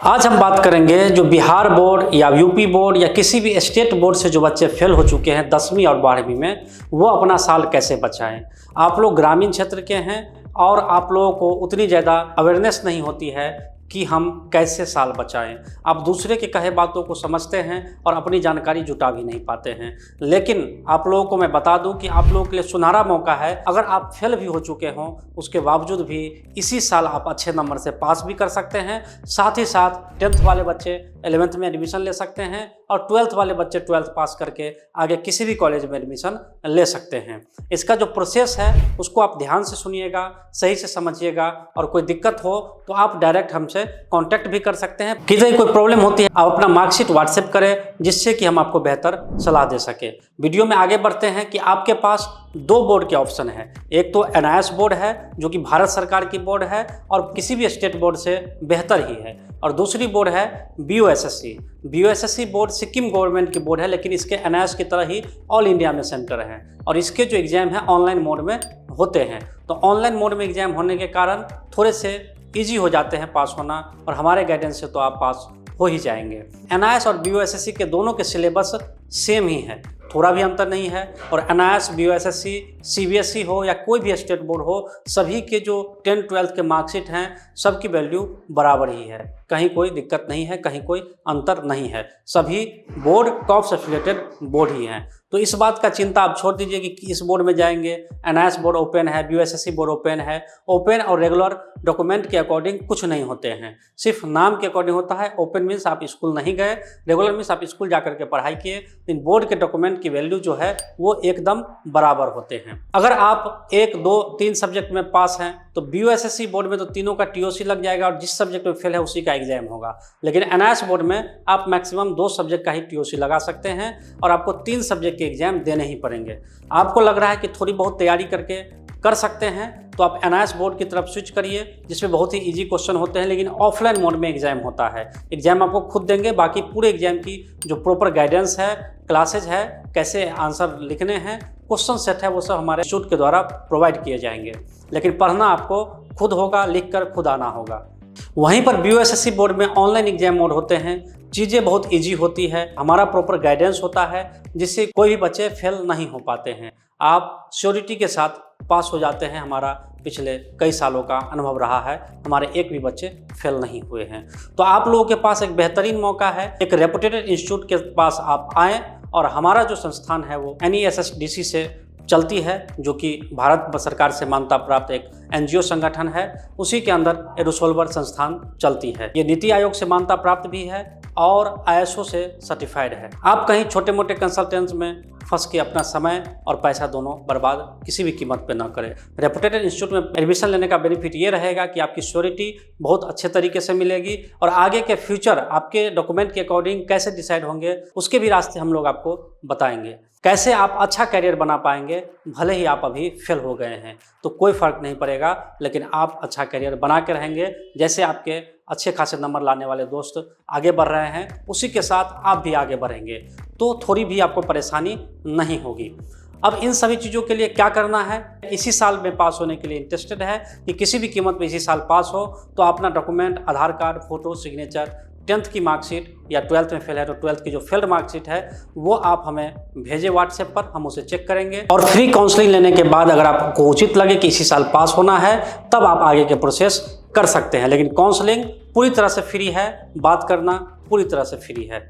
आज हम बात करेंगे जो बिहार बोर्ड या यूपी बोर्ड या किसी भी स्टेट बोर्ड से जो बच्चे फेल हो चुके हैं 10वीं और 12वीं में, वो अपना साल कैसे बचाएं। आप लोग ग्रामीण क्षेत्र के हैं और आप लोगों को उतनी ज़्यादा अवेयरनेस नहीं होती है कि हम कैसे साल बचाएं। आप दूसरे के कहे बातों को समझते हैं और अपनी जानकारी जुटा भी नहीं पाते हैं। लेकिन आप लोगों को मैं बता दूं कि आप लोगों के लिए सुनहरा मौका है। अगर आप फेल भी हो चुके हों उसके बावजूद भी इसी साल आप अच्छे नंबर से पास भी कर सकते हैं। साथ ही साथ 10th वाले बच्चे 11th में एडमिशन ले सकते हैं और 12th वाले बच्चे 12th पास करके आगे किसी भी कॉलेज में एडमिशन ले सकते हैं। इसका जो प्रोसेस है उसको आप ध्यान से सुनिएगा, सही से समझिएगा, और कोई दिक्कत हो तो आप डायरेक्ट हमसे कांटेक्ट भी कर सकते हैं। किसी कोई प्रॉब्लम होती है आप अपना मार्कशीट व्हाट्सएप करें, जिससे कि हम आपको बेहतर सलाह दे सके। वीडियो में आगे बढ़ते हैं कि आपके पास 2 बोर्ड के ऑप्शन है। एक तो NIS बोर्ड है जो कि भारत सरकार की बोर्ड है और किसी भी स्टेट बोर्ड से बेहतर ही है, और दूसरी बोर्ड है BUSSC। BUSSC board Sikkim government की बोर्ड है, लेकिन इसके NIS की तरह ही ऑल इंडिया में सेंटर है और इसके जो एग्जाम है ऑनलाइन मोड में होते हैं। तो ऑनलाइन मोड में एग्जाम होने के कारण थोड़े से ईजी हो जाते हैं पास होना, और हमारे गाइडेंस से तो आप पास हो ही जाएंगे। NIS और BUSSC के दोनों के सिलेबस सेम ही है, थोड़ा भी अंतर नहीं है। और NIS, BUSSC, CBSE हो या कोई भी स्टेट बोर्ड हो, सभी के जो 10th 12th के मार्कशीट हैं सबकी वैल्यू बराबर ही है। कहीं कोई दिक्कत नहीं है, कहीं कोई अंतर नहीं है। सभी बोर्ड टॉप से एफिलिएटेड बोर्ड ही हैं। तो इस बात का चिंता आप छोड़ दीजिए कि इस बोर्ड में जाएंगे। NIS बोर्ड ओपन है, BUSSC बोर्ड ओपन है। ओपन और रेगुलर डॉक्यूमेंट के अकॉर्डिंग कुछ नहीं होते हैं, सिर्फ नाम के अकॉर्डिंग होता है। ओपन मीन्स आप स्कूल नहीं गए, रेगुलर मीन्स आप स्कूल जाकर के पढ़ाई किए। इन बोर्ड के डॉक्यूमेंट की वैल्यू जो है वो एकदम बराबर होते हैं। अगर आप 1, 2, 3 सब्जेक्ट में पास हैं तो BUSSC बोर्ड में तो तीनों का TOC लग जाएगा और जिस सब्जेक्ट में फेल है उसी का एग्जाम होगा। लेकिन NIS बोर्ड में आप मैक्सिमम 2 सब्जेक्ट का ही TOC लगा सकते हैं और आपको 3 सब्जेक्ट के एग्जाम देने ही पड़ेंगे। आपको लग रहा है कि थोड़ी बहुत तैयारी करके कर सकते हैं तो आप NIS बोर्ड की तरफ स्विच करिए, जिसमें बहुत ही इजी क्वेश्चन होते हैं, लेकिन ऑफलाइन मोड में एग्जाम होता है। एग्जाम आपको खुद देंगे, बाकी पूरे एग्जाम की जो प्रॉपर गाइडेंस है, क्लासेज है, कैसे आंसर लिखने हैं, क्वेश्चन सेट है, वो सब हमारे इंस्टीट्यूट के द्वारा प्रोवाइड किए जाएंगे। लेकिन पढ़ना आपको खुद होगा, लिख कर खुद आना होगा। वहीं पर BUSSC बोर्ड में ऑनलाइन एग्जाम मोड होते हैं, चीज़ें बहुत इजी होती है, हमारा प्रॉपर गाइडेंस होता है, जिससे कोई भी बच्चे फेल नहीं हो पाते हैं। आप श्योरिटी के साथ पास हो जाते हैं। हमारा पिछले कई सालों का अनुभव रहा है, हमारे एक भी बच्चे फेल नहीं हुए हैं। तो आप लोगों के पास एक बेहतरीन मौका है, एक रेपुटेटेड इंस्टीट्यूट के पास आप आएँ, और हमारा जो संस्थान है वो NESSDC से चलती है, जो कि भारत सरकार से मान्यता प्राप्त एक NGO संगठन है। उसी के अंदर एडुसोल्वर संस्थान चलती है। ये नीति आयोग से मान्यता प्राप्त भी है और ISO से सर्टिफाइड है। आप कहीं छोटे मोटे कंसल्टेंट्स में फंस के अपना समय और पैसा दोनों बर्बाद किसी भी कीमत पे ना करें। रेपुटेटेड इंस्टीट्यूट में एडमिशन लेने का बेनिफिट ये रहेगा कि आपकी श्योरिटी बहुत अच्छे तरीके से मिलेगी और आगे के फ्यूचर आपके डॉक्यूमेंट के अकॉर्डिंग कैसे डिसाइड होंगे उसके भी रास्ते हम लोग आपको बताएंगे। कैसे आप अच्छा करियर बना पाएंगे, भले ही आप अभी फेल हो गए हैं तो कोई फ़र्क नहीं पड़ेगा, लेकिन आप अच्छा करियर बना के रहेंगे। जैसे आपके अच्छे खासे नंबर लाने वाले दोस्त आगे बढ़ रहे हैं, उसी के साथ आप भी आगे बढ़ेंगे, तो थोड़ी भी आपको परेशानी नहीं होगी। अब इन सभी चीज़ों के लिए क्या करना है? इसी साल में पास होने के लिए इंटरेस्टेड है कि किसी भी कीमत में इसी साल पास हो, तो अपना डॉक्यूमेंट, आधार कार्ड, फोटो, सिग्नेचर, 10th की मार्कशीट या 12th में फेल है तो 12th की जो फेल्ड मार्कशीट है वो आप हमें भेजें व्हाट्सएप पर, हम उसे चेक करेंगे। और फ्री काउंसलिंग लेने के बाद अगर आपको उचित लगे कि इसी साल पास होना है, तब आप आगे के प्रोसेस कर सकते हैं। लेकिन काउंसलिंग पूरी तरह से फ्री है, बात करना पूरी तरह से फ्री है।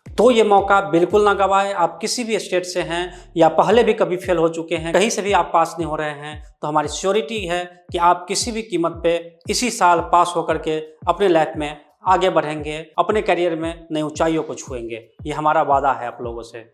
तो ये मौका बिल्कुल ना गवाएं। आप किसी भी स्टेट से हैं या पहले भी कभी फेल हो चुके हैं, कहीं से भी आप पास नहीं हो रहे हैं, तो हमारी श्योरिटी है कि आप किसी भी कीमत पे इसी साल पास होकर के अपने लाइफ में आगे बढ़ेंगे, अपने करियर में नई ऊंचाइयों को छुएंगे। ये हमारा वादा है आप लोगों से।